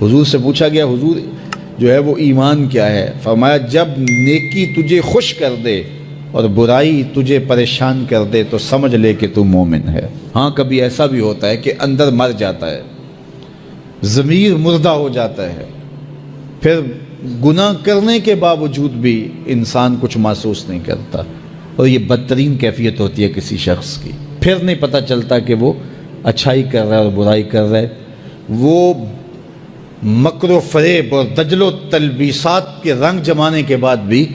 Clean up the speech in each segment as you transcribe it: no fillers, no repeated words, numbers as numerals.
حضور سے پوچھا گیا حضور جو ہے وہ ایمان کیا ہے؟ فرمایا جب نیکی تجھے خوش کر دے اور برائی تجھے پریشان کر دے تو سمجھ لے کہ تو مومن ہے۔ ہاں کبھی ایسا بھی ہوتا ہے کہ اندر مر جاتا ہے، ضمیر مردہ ہو جاتا ہے، پھر گناہ کرنے کے باوجود بھی انسان کچھ محسوس نہیں کرتا، اور یہ بدترین کیفیت ہوتی ہے کسی شخص کی۔ پھر نہیں پتہ چلتا کہ وہ اچھائی کر رہا ہے اور برائی کر رہا ہے۔ وہ مکر و فریب اور دجل و تلبیسات کے رنگ جمانے کے بعد بھی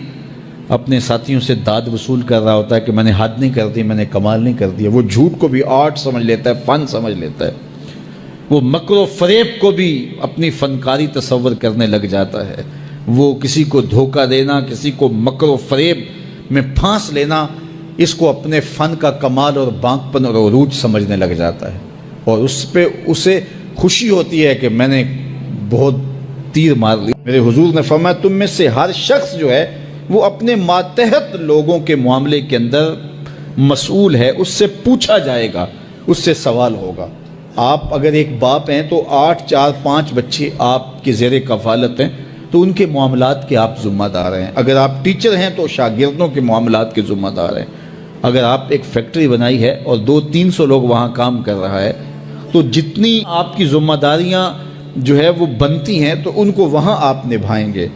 اپنے ساتھیوں سے داد وصول کر رہا ہوتا ہے کہ میں نے حد نہیں کر دی، میں نے کمال نہیں کر دیا۔ وہ جھوٹ کو بھی آرٹ سمجھ لیتا ہے، فن سمجھ لیتا ہے۔ وہ مکر و فریب کو بھی اپنی فنکاری تصور کرنے لگ جاتا ہے۔ وہ کسی کو دھوکہ دینا، کسی کو مکر و فریب میں پھانس لینا، اس کو اپنے فن کا کمال اور بانکپن اور عروج سمجھنے لگ جاتا ہے، اور اس پہ اسے خوشی ہوتی ہے کہ میں نے بہت تیر مار لی۔ میرے حضور نے فرمایا تم میں سے ہر شخص جو ہے وہ اپنے ماتحت لوگوں کے معاملے کے اندر مسئول ہے، اس سے پوچھا جائے گا، اس سے سوال ہوگا۔ آپ اگر ایک باپ ہیں تو 8 4 5 بچے آپ کے زیر کفالت ہیں، تو ان کے معاملات کے آپ ذمہ دار ہیں۔ اگر آپ ٹیچر ہیں تو شاگردوں کے معاملات کے ذمہ دار ہیں۔ اگر آپ ایک فیکٹری بنائی ہے اور 200-300 لوگ وہاں کام کر رہا ہے، تو جتنی آپ کی ذمہ داریاں جو ہے وہ بنتی ہیں تو ان کو وہاں آپ نبھائیں گے۔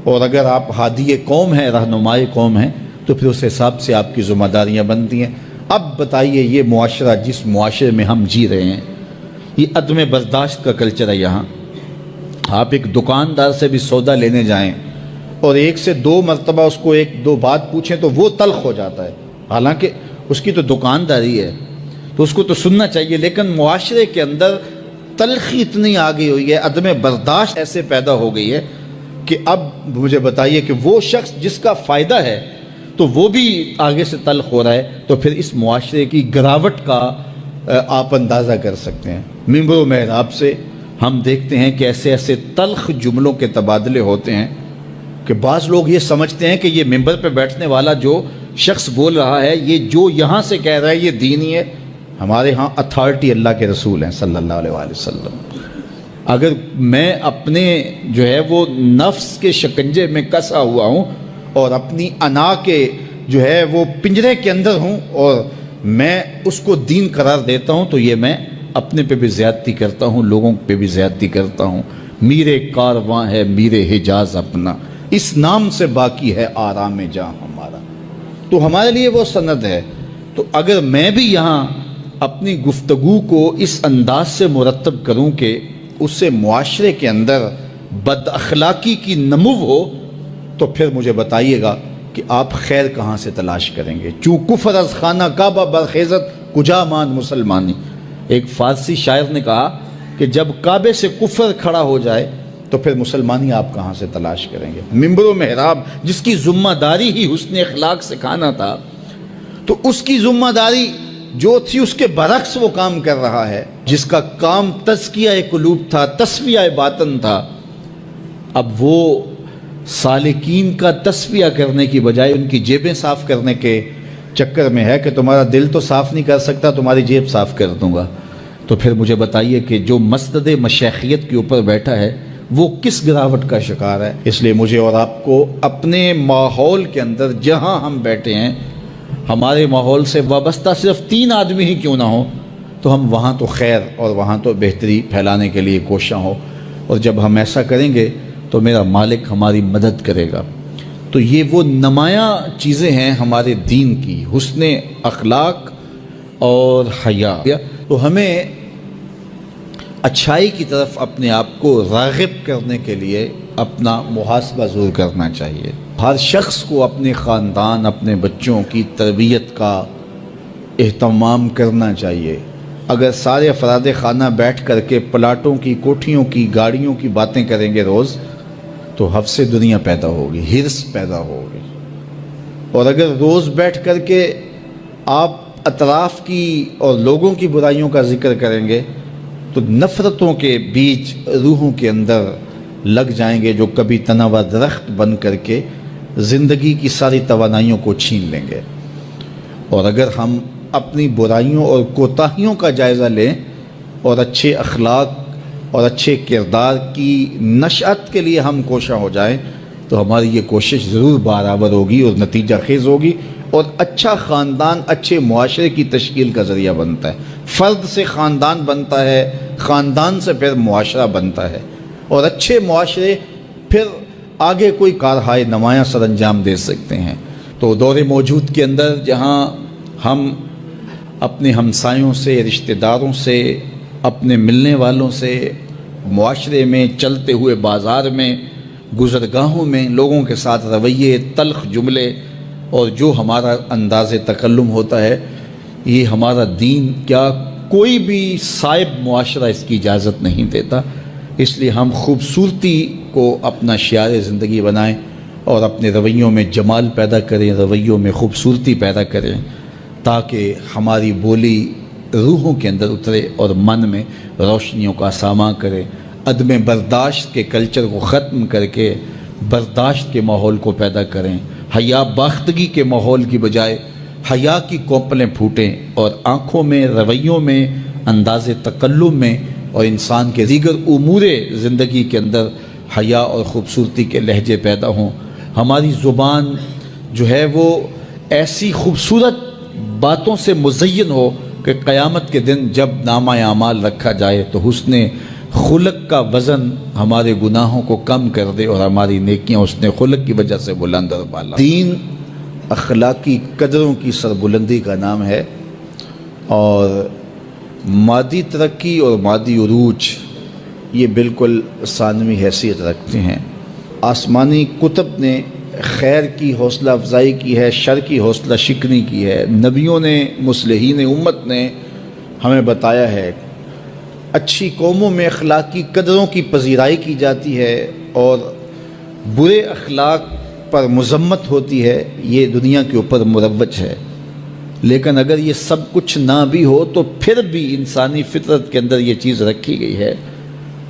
اور اگر آپ ہادی قوم ہیں، رہنمائے قوم ہیں، تو پھر اس حساب سے آپ کی ذمہ داریاں بنتی ہیں۔ اب بتائیے یہ معاشرہ جس معاشرے میں ہم جی رہے ہیں، یہ عدم برداشت کا کلچر ہے۔ یہاں آپ ایک دکاندار سے بھی سودا لینے جائیں اور 1 سے 2 مرتبہ اس کو 1-2 بات پوچھیں تو وہ تلخ ہو جاتا ہے، حالانکہ اس کی تو دکانداری ہے تو اس کو تو سننا چاہیے، لیکن معاشرے کے اندر تلخی اتنی آ گئی ہوئی ہے، عدم برداشت ایسے پیدا ہو گئی ہے کہ اب مجھے بتائیے کہ وہ شخص جس کا فائدہ ہے تو وہ بھی آگے سے تلخ ہو رہا ہے، تو پھر اس معاشرے کی گراوٹ کا آپ اندازہ کر سکتے ہیں۔ ممبر و محراب سے ہم دیکھتے ہیں کہ ایسے ایسے تلخ جملوں کے تبادلے ہوتے ہیں کہ بعض لوگ یہ سمجھتے ہیں کہ یہ ممبر پہ بیٹھنے والا جو شخص بول رہا ہے، یہ جو یہاں سے کہہ رہا ہے یہ دینی ہے۔ ہمارے ہاں اتھارٹی اللہ کے رسول ہیں صلی اللہ علیہ وآلہ وسلم۔ اگر میں اپنے جو ہے وہ نفس کے شکنجے میں کسا ہوا ہوں اور اپنی انا کے جو ہے وہ پنجرے کے اندر ہوں اور میں اس کو دین قرار دیتا ہوں، تو یہ میں اپنے پہ بھی زیادتی کرتا ہوں، لوگوں پہ بھی زیادتی کرتا ہوں۔ میرے کارواں ہے میرے حجاز اپنا، اس نام سے باقی ہے آرام جاں ہمارا۔ تو ہمارے لیے وہ سند ہے۔ تو اگر میں بھی یہاں اپنی گفتگو کو اس انداز سے مرتب کروں کہ اس سے معاشرے کے اندر بد اخلاقی کی نمو ہو، تو پھر مجھے بتائیے گا کہ آپ خیر کہاں سے تلاش کریں گے؟ چوں کفر از خانہ کعبہ برخیزت کجا ماند مسلمانی۔ ایک فارسی شاعر نے کہا کہ جب کعبے سے کفر کھڑا ہو جائے تو پھر مسلمانی آپ کہاں سے تلاش کریں گے؟ ممبر و محراب جس کی ذمہ داری ہی حسن اخلاق سکھانا تھا، تو اس کی ذمہ داری جو تھی اس کے برعکس وہ کام کر رہا ہے۔ جس کا کام تزکیہ قلوب تھا، تصفیہ باطن تھا، اب وہ سالکین کا تصفیہ کرنے کی بجائے ان کی جیبیں صاف کرنے کے چکر میں ہے کہ تمہارا دل تو صاف نہیں کر سکتا، تمہاری جیب صاف کر دوں گا۔ تو پھر مجھے بتائیے کہ جو مسند مشیخیت کے اوپر بیٹھا ہے وہ کس گراوٹ کا شکار ہے؟ اس لیے مجھے اور آپ کو اپنے ماحول کے اندر جہاں ہم بیٹھے ہیں، ہمارے ماحول سے وابستہ صرف 3 آدمی ہی کیوں نہ ہو، تو ہم وہاں تو خیر اور وہاں تو بہتری پھیلانے کے لیے کوشاں ہو، اور جب ہم ایسا کریں گے تو میرا مالک ہماری مدد کرے گا۔ تو یہ وہ نمایاں چیزیں ہیں ہمارے دین کی، حسن اخلاق اور حیا۔ تو ہمیں اچھائی کی طرف اپنے آپ کو راغب کرنے کے لیے اپنا محاسبہ ضرور کرنا چاہیے۔ ہر شخص کو اپنے خاندان، اپنے بچوں کی تربیت کا اہتمام کرنا چاہیے۔ اگر سارے افراد خانہ بیٹھ کر کے پلاٹوں کی، کوٹھیوں کی، گاڑیوں کی باتیں کریں گے روز، تو حفظ دنیا پیدا ہوگی، ہرس پیدا ہوگی۔ اور اگر روز بیٹھ کر کے آپ اطراف کی اور لوگوں کی برائیوں کا ذکر کریں گے تو نفرتوں کے بیج روحوں کے اندر لگ جائیں گے، جو کبھی تناور درخت بن کر کے زندگی کی ساری توانائیوں کو چھین لیں گے۔ اور اگر ہم اپنی برائیوں اور کوتاہیوں کا جائزہ لیں اور اچھے اخلاق اور اچھے کردار کی نشأت کے لیے ہم کوشاں ہو جائیں تو ہماری یہ کوشش ضرور برابر ہوگی اور نتیجہ خیز ہوگی، اور اچھا خاندان اچھے معاشرے کی تشکیل کا ذریعہ بنتا ہے۔ فرد سے خاندان بنتا ہے، خاندان سے پھر معاشرہ بنتا ہے، اور اچھے معاشرے پھر آگے کوئی کارہائے نمایاں سر انجام دے سکتے ہیں۔ تو دور موجود کے اندر جہاں ہم اپنے ہمسایوں سے، رشتہ داروں سے، اپنے ملنے والوں سے، معاشرے میں، چلتے ہوئے بازار میں، گزرگاہوں میں لوگوں کے ساتھ رویے، تلخ جملے اور جو ہمارا انداز تکلم ہوتا ہے، یہ ہمارا دین کیا کوئی بھی صائب معاشرہ اس کی اجازت نہیں دیتا۔ اس لیے ہم خوبصورتی کو اپنا شعار زندگی بنائیں اور اپنے رویوں میں جمال پیدا کریں، رویوں میں خوبصورتی پیدا کریں، تاکہ ہماری بولی روحوں کے اندر اترے اور من میں روشنیوں کا ساماں کرے۔ عدم برداشت کے کلچر کو ختم کر کے برداشت کے ماحول کو پیدا کریں، حیا باختگی کے ماحول کی بجائے حیا کی کوپلیں پھوٹیں، اور آنکھوں میں، رویوں میں، انداز تکلم میں اور انسان کے دیگر امور زندگی کے اندر حیا اور خوبصورتی کے لہجے پیدا ہوں۔ ہماری زبان جو ہے وہ ایسی خوبصورت باتوں سے مزین ہو کہ قیامت کے دن جب نامہ اعمال رکھا جائے تو حسن خلق کا وزن ہمارے گناہوں کو کم کر دے اور ہماری نیکیاں حسن خلق کی وجہ سے بلند اور بالا۔ دین اخلاقی قدروں کی سربلندی کا نام ہے، اور مادی ترقی اور مادی عروج یہ بالکل ثانوی حیثیت رکھتے ہیں۔ آسمانی کتب نے خیر کی حوصلہ افزائی کی ہے، شر کی حوصلہ شکنی کی ہے۔ نبیوں نے، مصلحین امت نے ہمیں بتایا ہے اچھی قوموں میں اخلاقی قدروں کی پذیرائی کی جاتی ہے اور برے اخلاق پر مذمت ہوتی ہے، یہ دنیا کے اوپر مروج ہے۔ لیکن اگر یہ سب کچھ نہ بھی ہو تو پھر بھی انسانی فطرت کے اندر یہ چیز رکھی گئی ہے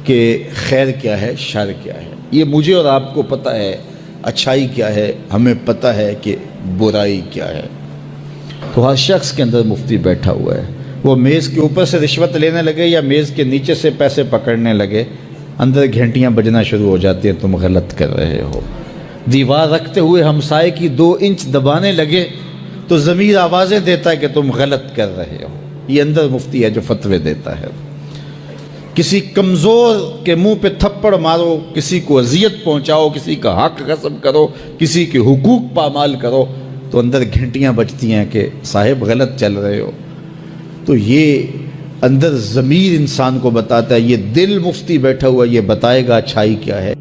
کہ خیر کیا ہے، شر کیا ہے۔ یہ مجھے اور آپ کو پتہ ہے اچھائی کیا ہے، ہمیں پتہ ہے کہ برائی کیا ہے۔ تو ہر شخص کے اندر مفتی بیٹھا ہوا ہے، وہ میز کے اوپر سے رشوت لینے لگے یا میز کے نیچے سے پیسے پکڑنے لگے، اندر گھنٹیاں بجنا شروع ہو جاتی ہیں، تم غلط کر رہے ہو۔ دیوار رکھتے ہوئے ہمسائے کی 2 انچ دبانے لگے تو ضمیر آوازیں دیتا ہے کہ تم غلط کر رہے ہو۔ یہ اندر مفتی ہے جو فتوے دیتا ہے۔ کسی کمزور کے منہ پہ تھپڑ مارو، کسی کو اذیت پہنچاؤ، کسی کا حق غصب کرو، کسی کے حقوق پامال کرو تو اندر گھنٹیاں بجتی ہیں کہ صاحب غلط چل رہے ہو۔ تو یہ اندر ضمیر انسان کو بتاتا ہے، یہ دل مفتی بیٹھا ہوا یہ بتائے گا اچھائی کیا ہے۔